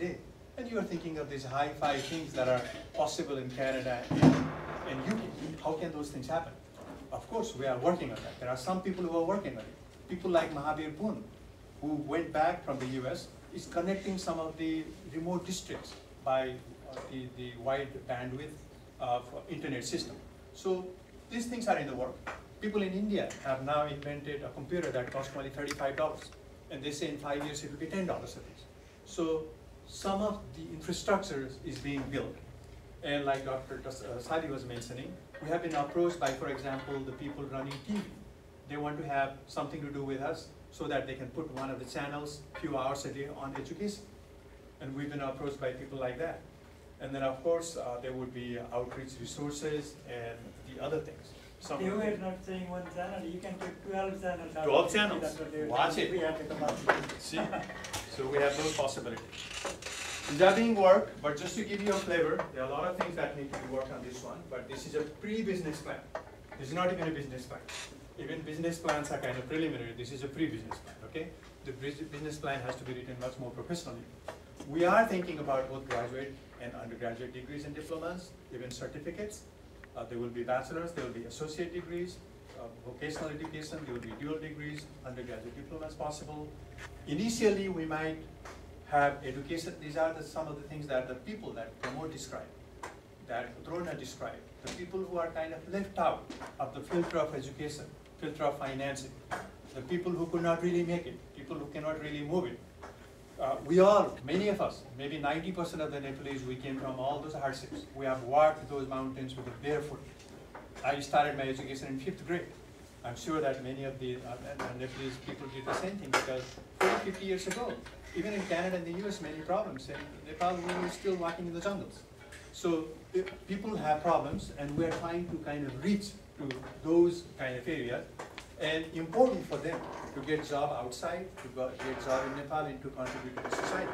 day. And you are thinking of these hi-fi things that are possible in Canada and UK. How can those things happen? Of course, we are working on that. There are some people who are working on it. People like Mahavir Poon, who went back from the US, is connecting some of the remote districts by the wide bandwidth of internet system. So these things are in the work. People in India have now invented a computer that costs only $35, and they say in 5 years it will be $10 a piece. So some of the infrastructure is being built. And like Dr. Sadi was mentioning, we have been approached by, for example, the people running TV. They want to have something to do with us so that they can put one of the channels few hours a day on education. And we've been approached by people like that. And then of course, there would be outreach resources and the other things. You were not saying one channel, you can take 12 channels. 12 channels, watch it. See, so we have those possibilities. These are being worked, but just to give you a flavor, there are a lot of things that need to be worked on this one, but this is a pre-business plan. This is not even a business plan. Even business plans are kind of preliminary. This is a pre-business plan, okay? The business plan has to be written much more professionally. We are thinking about both graduate and undergraduate degrees and diplomas, even certificates. There will be bachelor's, there will be associate degrees, vocational education, there will be dual degrees, undergraduate diplomas possible. Initially, we might have education. These are some of the things that the people that Pramod described, that Drona described, the people who are kind of left out of the filter of education, filter of financing, the people who could not really make it, people who cannot really move it. We all, many of us, maybe 90% of the Nepalese, we came from all those hardships. We have walked those mountains with a barefoot. I started my education in 5th grade. I'm sure that many of the Nepalese people did the same thing because 40, 50 years ago, even in Canada and the US, many problems. In Nepal, we were still walking in the jungles. So people have problems, and we're trying to kind of reach to those kind of areas. And important for them to get job outside, to get job in Nepal, and to contribute to the society.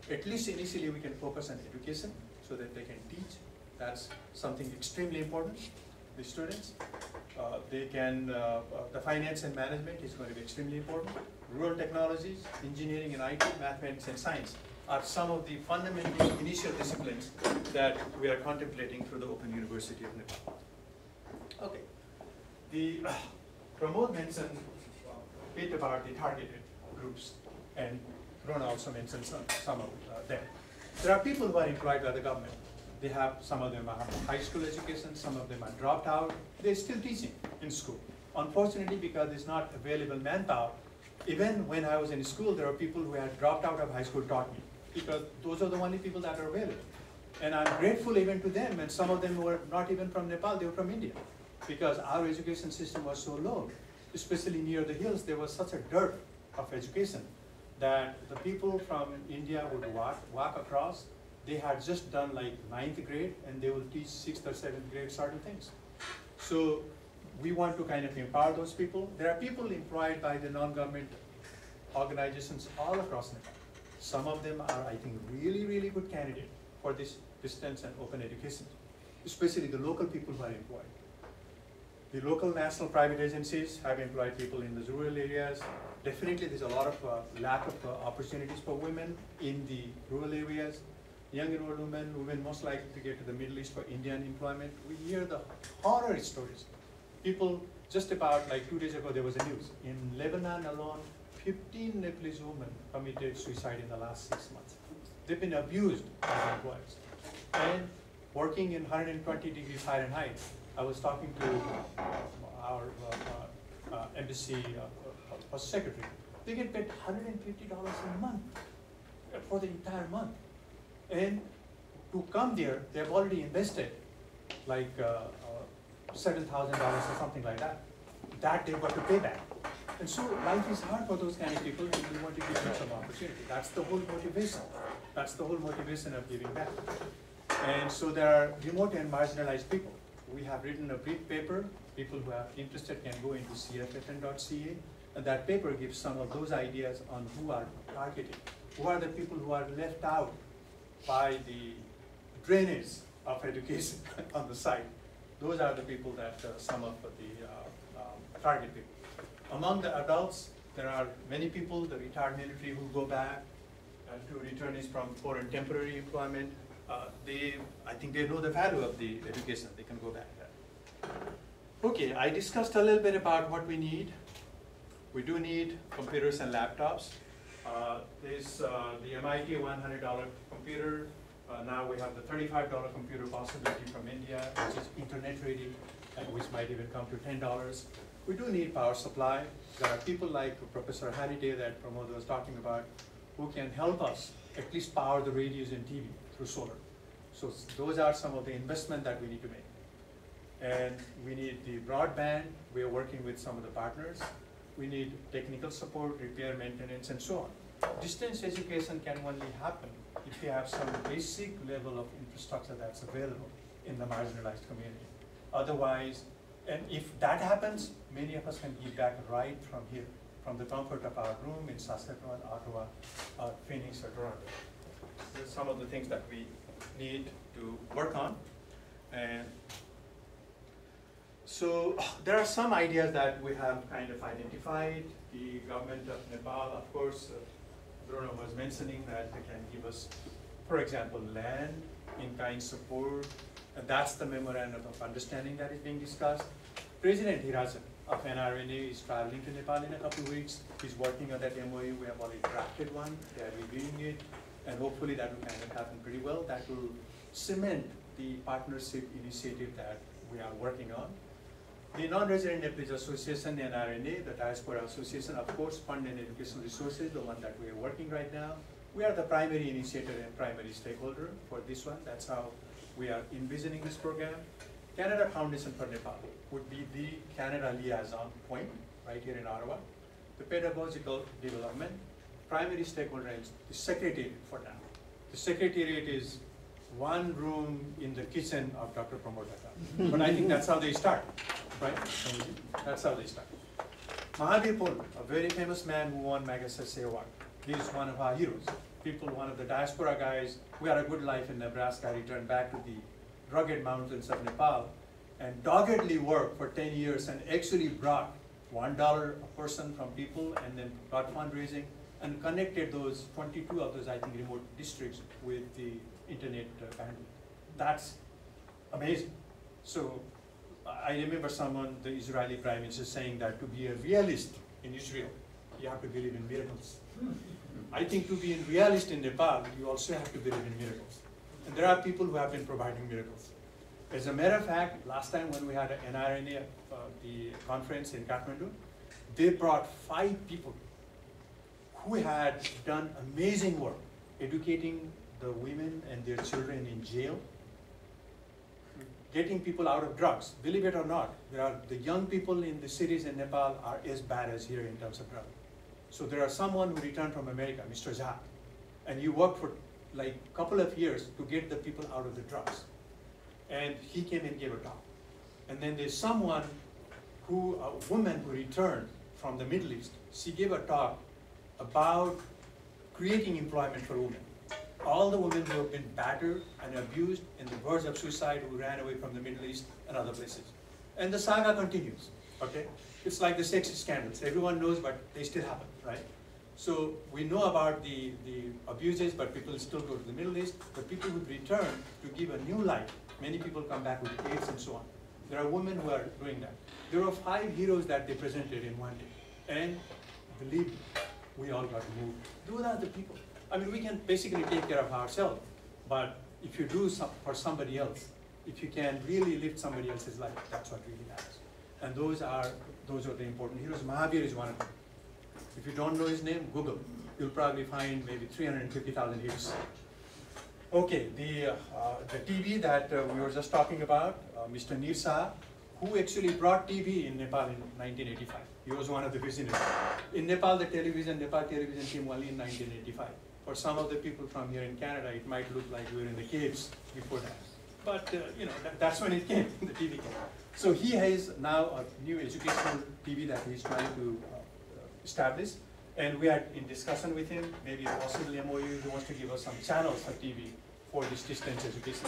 At least initially we can focus on education so that they can teach. That's something extremely important. The students, they can, the finance and management is going to be extremely important. Rural technologies, engineering and IT, mathematics and science are some of the fundamental initial disciplines that we are contemplating through the Open University of Nepal. Okay. The Pramod mentioned a bit about the targeted groups, and Rona also mentioned some of them. There are people who are employed by the government. They have, some of them have high school education, some of them are dropped out. They're still teaching in school. Unfortunately, because there's not available manpower, even when I was in school, there are people who had dropped out of high school taught me, because those are the only people that are available. And I'm grateful even to them, and some of them were not even from Nepal, they were from India. Because our education system was so low, especially near the hills, there was such a dearth of education that the people from India would walk across. They had just done like 9th grade, and they will teach 6th or 7th grade certain things. So we want to kind of empower those people. There are people employed by the non-government organizations all across Nepal. Some of them are, I think, really, really good candidates for this distance and open education, especially the local people who are employed. The local national private agencies have employed people in the rural areas. Definitely there's a lot of lack of opportunities for women in the rural areas. Young and old women most likely to get to the Middle East for Indian employment. We hear the horror stories. People, just about like 2 days ago there was a news. In Lebanon alone, 15 Nepalese women committed suicide in the last 6 months. They've been abused by employers. And working in 120 degrees Fahrenheit, I was talking to our embassy secretary. They get paid $150 a month for the entire month. And to come there, they've already invested like $7,000 or something like that. That they've got to pay back. And so life is hard for those kind of people, and we want to give them some opportunity. That's the whole motivation. That's the whole motivation of giving back. And so there are remote and marginalized people. We have written a brief paper. People who are interested can go into cffn.ca, and that paper gives some of those ideas on who are targeted. Who are the people who are left out by the drainage of education on the side. Those are the people that some of the target people. Among the adults, there are many people, the retired military who go back, to returnees from foreign temporary employment. I think they know the value of the education. They can go back there. Okay, I discussed a little bit about what we need. We do need computers and laptops. There's the MIT $100 computer. Now we have the $35 computer possibility from India, which is internet ready, and which might even come to $10. We do need power supply. There are people like Professor Halliday that Pramod was talking about who can help us at least power the radios and TV through solar. So those are some of the investment that we need to make. And we need the broadband. We are working with some of the partners. We need technical support, repair, maintenance, and so on. Distance education can only happen if you have some basic level of infrastructure that's available in the marginalized community. Otherwise, and if that happens, many of us can give back right from here, from the comfort of our room in Saskatchewan, Ottawa, Phoenix, or Toronto. These are some of the things that we need to work on. And so there are some ideas that we have kind of identified. The government of Nepal, of course, Bruno was mentioning that they can give us, for example, land, in-kind support, and that's the memorandum of understanding that is being discussed. President Hirajan of NRNA is traveling to Nepal in a couple of weeks. He's working on that MOU. We have already drafted one. They are reviewing it, and hopefully that will kind of happen pretty well. That will cement the partnership initiative that we are working on. The Non-Resident Nepalese Association, the NRNA, the Diaspora Association, of course, fund and educational resources, the one that we are working right now. We are the primary initiator and primary stakeholder for this one. That's how we are envisioning this program. Canada Foundation for Nepal would be the Canada liaison point right here in Ottawa. The pedagogical development, primary stakeholder is the secretariat for now. The secretariat is one room in the kitchen of Dr. Pramod Datta. But I think that's how they start, right? That's how they start. Mahavir Pol, a very famous man who won Magsaysay Award. He is one of our heroes. People, one of the diaspora guys who had a good life in Nebraska, returned back to the rugged mountains of Nepal and doggedly worked for 10 years and actually brought $1 a person from people and then got fundraising and connected those 22 of those, I think, remote districts with the internet bandwidth. That's amazing. So I remember someone, the Israeli prime minister, saying that to be a realist in Israel, you have to believe in miracles. I think to be a realist in Nepal, you also have to believe in miracles. And there are people who have been providing miracles. As a matter of fact, last time when we had an NRNA, the conference in Kathmandu, they brought 5 people who had done amazing work, educating the women and their children in jail, getting people out of drugs. Believe it or not, the young people in the cities in Nepal are as bad as here in terms of drugs. So there are someone who returned from America, Mr. Jha, and he worked for like a couple of years to get the people out of the drugs. And he came and gave a talk. And then there's someone who, a woman who returned from the Middle East, she gave a talk about creating employment for women. All the women who have been battered and abused and the verge of suicide who ran away from the Middle East and other places. And the saga continues, okay? It's like the sex scandals. Everyone knows, but they still happen, right? So we know about the abuses, but people still go to the Middle East. The people who return to give a new life, many people come back with AIDS and so on. There are women who are doing that. There are 5 heroes that they presented in one day. And believe me, we all got moved. Those are the people. I mean, we can basically take care of ourselves, but if you do for somebody else, if you can really lift somebody else's life, that's what really matters. And those are the important heroes. Mahavir is one of them. If you don't know his name, Google. You'll probably find maybe 350,000 hits. Okay, the TV that we were just talking about, Mr. Nirsa, who actually brought TV in Nepal in 1985. He was one of the visionaries. In Nepal, Nepal television came only in 1985. For some of the people from here in Canada, it might look like we were in the caves before that. But you know, that's when it came, the TV came. So he has now a new educational TV that he's trying to establish. And we are in discussion with him, maybe a possible MOU. He wants to give us some channels of TV for this distance education.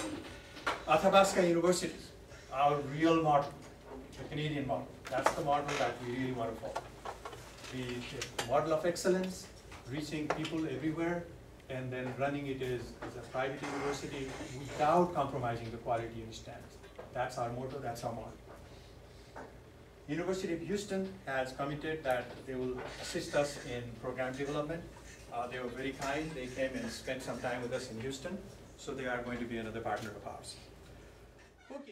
Athabasca universities, our real model, the Canadian model. That's the model that we really want to follow. The model of excellence, reaching people everywhere, and then running it as a private university without compromising the quality and standards. That's our motto, that's our model. University of Houston has committed that they will assist us in program development. They were very kind. They came and spent some time with us in Houston, so they are going to be another partner of ours. Okay.